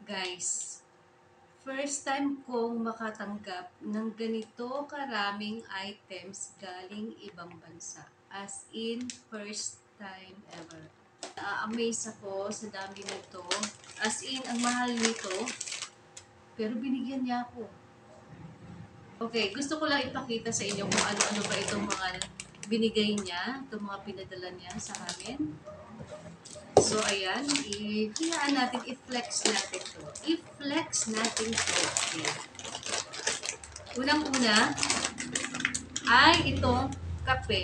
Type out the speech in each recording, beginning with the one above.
Guys, first time kong makatanggap ng ganito karaming items galing ibang bansa. As in, first time ever. Na-amaze ako sa dami nito. As in, ang mahal nito. Pero binigyan niya ako. Okay, gusto ko lang ipakita sa inyo kung ano-ano ba itong mga binigay niya, itong mga pinadala niya sa amin. So, ayan, ihiyaan natin, i-flex natin to. I-flex natin to. Ayan. Unang-una ay itong kape.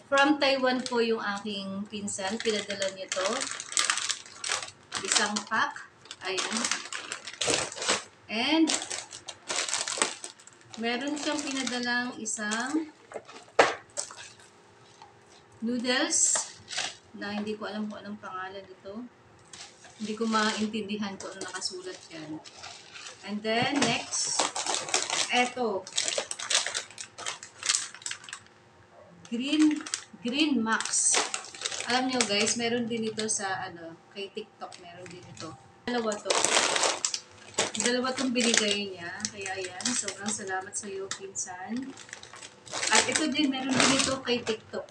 From Taiwan po yung aking pinsan. Pinadala niya to. Isang pack. Ayan. And, meron siyang pinadalang isang noodles na hindi ko alam kung anong pangalan nito. Hindi ko maintindihan kung ano nakasulat yan. And then, next, eto. Green Max. Alam nyo guys, meron din ito sa, kay TikTok, meron din ito. Dalawa to. Dalawa tong binigay niya. Kaya yan, sobrang salamat sa iyo, pinsan. At ito din, meron din ito kay TikTok.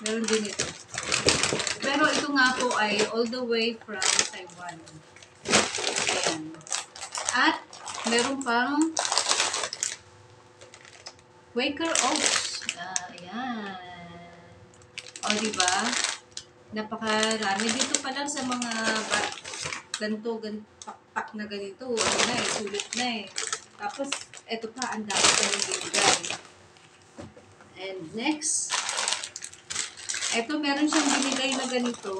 Meron din ito. Pero ito nga po ay all the way from Taiwan. Ayan. At meron pang Quaker Oats. Ayan. O, diba? Napakarami. Dito pa lang sa mga pakpak na ganito. Ano na eh, sulit na eh. Tapos, eto pa, ang dami pa yung binigay. And next, eto, meron siyang binigay na ganito.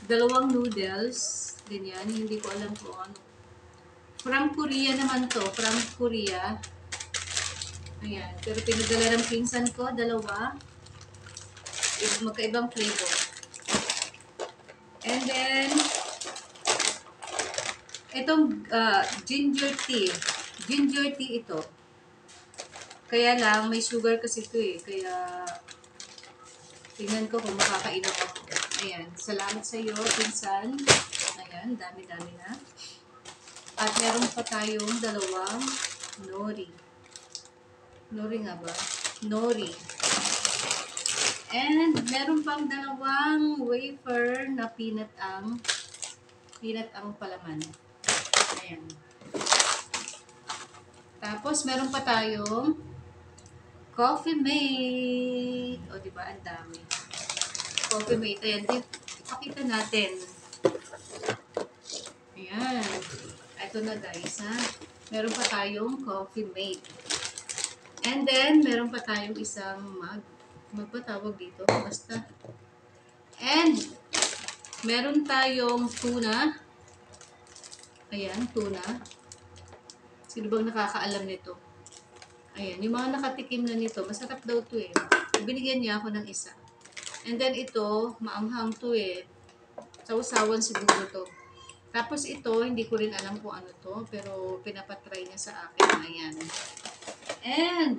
Dalawang noodles. Ganyan. Hindi ko alam kung ano. From Korea naman to. From Korea. Ayan. Pero pinadala ng pinsan ko. Dalawa. Magkaibang flavor. And then, itong ginger tea. Ginger tea ito. Kaya lang, may sugar kasi ito eh. Kaya, tingnan ko kung makakainom ako. Ayan. Salamat sa iyo, pinsan. Ayan. Dami-dami na. At meron pa tayong dalawang nori. Nori nga ba? Nori. And meron pang dalawang wafer na peanut ang palaman. Ayan. Tapos meron pa tayong Coffee Mate. O, diba? Ang dami. Coffee Mate. Ayan. Ipakita natin. Ayan. Ito na guys, ha. Meron pa tayong Coffee Mate. And then, meron pa tayong isang magpatawag dito. Basta. And, meron tayong tuna. Ayan, tuna. Sino bang nakakaalam nito? Ayan, yung mga nakatikim na nito, masarap daw to eh. Binigyan niya ako ng isa. And then ito, maanghang to eh. Sausawan siguro to. Tapos ito, hindi ko rin alam kung ano to, pero pinapatry niya sa akin. Ayan. And,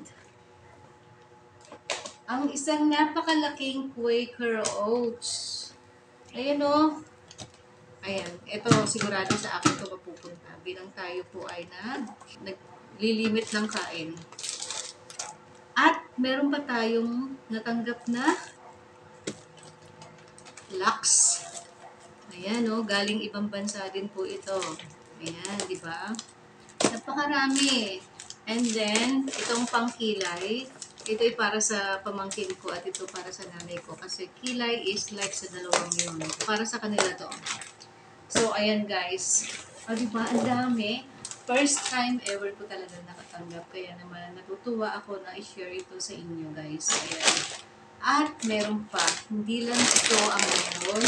ang isang napakalaking Quaker Oats. Ayan o. Ayan. Ito, sigurado sa akin ito mapupunta. Bilang tayo po ay naglilimit ng kain. At, meron pa tayong natanggap na Lux. Ayan o, galing ibang bansa din po ito. Ayan, di ba? Napakarami. And then, itong pangkilay, ito ay para sa pamangkin ko at ito para sa nanay ko. Kasi kilay is like sa dalawang yun. Para sa kanila to. So, ayan guys. O, di ba? Ang dami. First time ever ko talaga nakatanggap. Kaya naman, natutuwa ako na i-share ito sa inyo guys. Ayan. At meron pa. Hindi lang ito ang meron.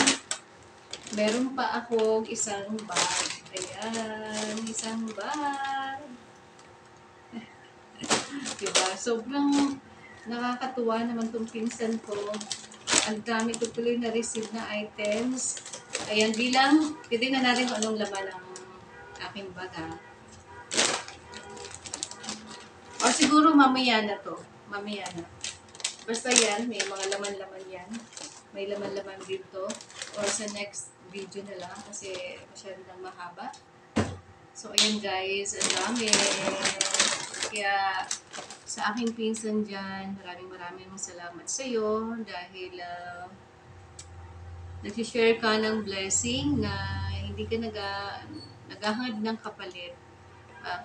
Meron pa akong isang bag. Ayan, isang bag. Diba? Sobrang nakakatuwa naman itong pinsan ko. Ang dami ko tuloy na-receive na items. Ayan, titignan natin kung anong laman ng aking bag ha. O siguro mamaya na to. Mamaya na. Basta yan, may mga laman-laman yan. May may laman-laman din to. Or sa next video na lang kasi masyado nang mahaba. So, ayan guys, ang dami. Kaya, sa aking pinsan dyan, maraming salamat sa iyo dahil nag-share ka ng blessing na hindi ka naghahangad ng kapalit.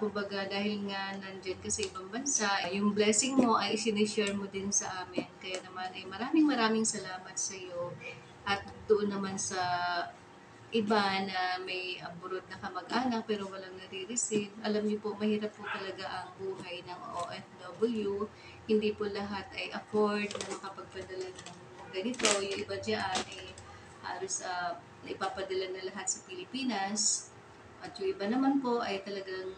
Kumbaga, dahil nga nandyan ka sa ibang bansa, yung blessing mo ay sinishare mo din sa amin. Kaya naman ay maraming salamat sa iyo. At doon naman sa iba na may abroad na kamag-anak pero walang nare-receive. Alam niyo po, mahirap po talaga ang buhay ng OFW. Hindi po lahat ay afford na makapagpadala ng ganito. Yung iba dyan ay halos ipapadala na lahat sa Pilipinas. At yung iba naman po ay talagang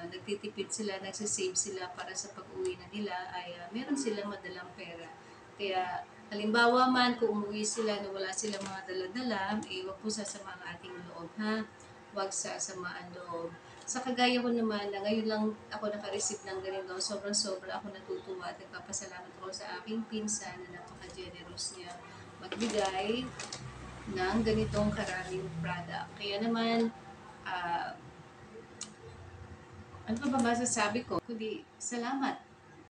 nagtitipid sila, nagsasave sila para sa pag-uwi na nila ay meron silang madalang pera. Kaya halimbawa man kung umuwi sila na wala silang mga dala-dala, huwag po sasama ang ating loob ha. Huwag sasamaan loob. Sa kagaya ko naman na ngayon lang ako naka-receive ng ganito, sobrang ako natutuwa at nagpapasalamat ako sa aking pinsan na napaka-generous niya magbigay ng ganitong karaming product. Kaya naman, ano pa ba masasabi ko? Kundi salamat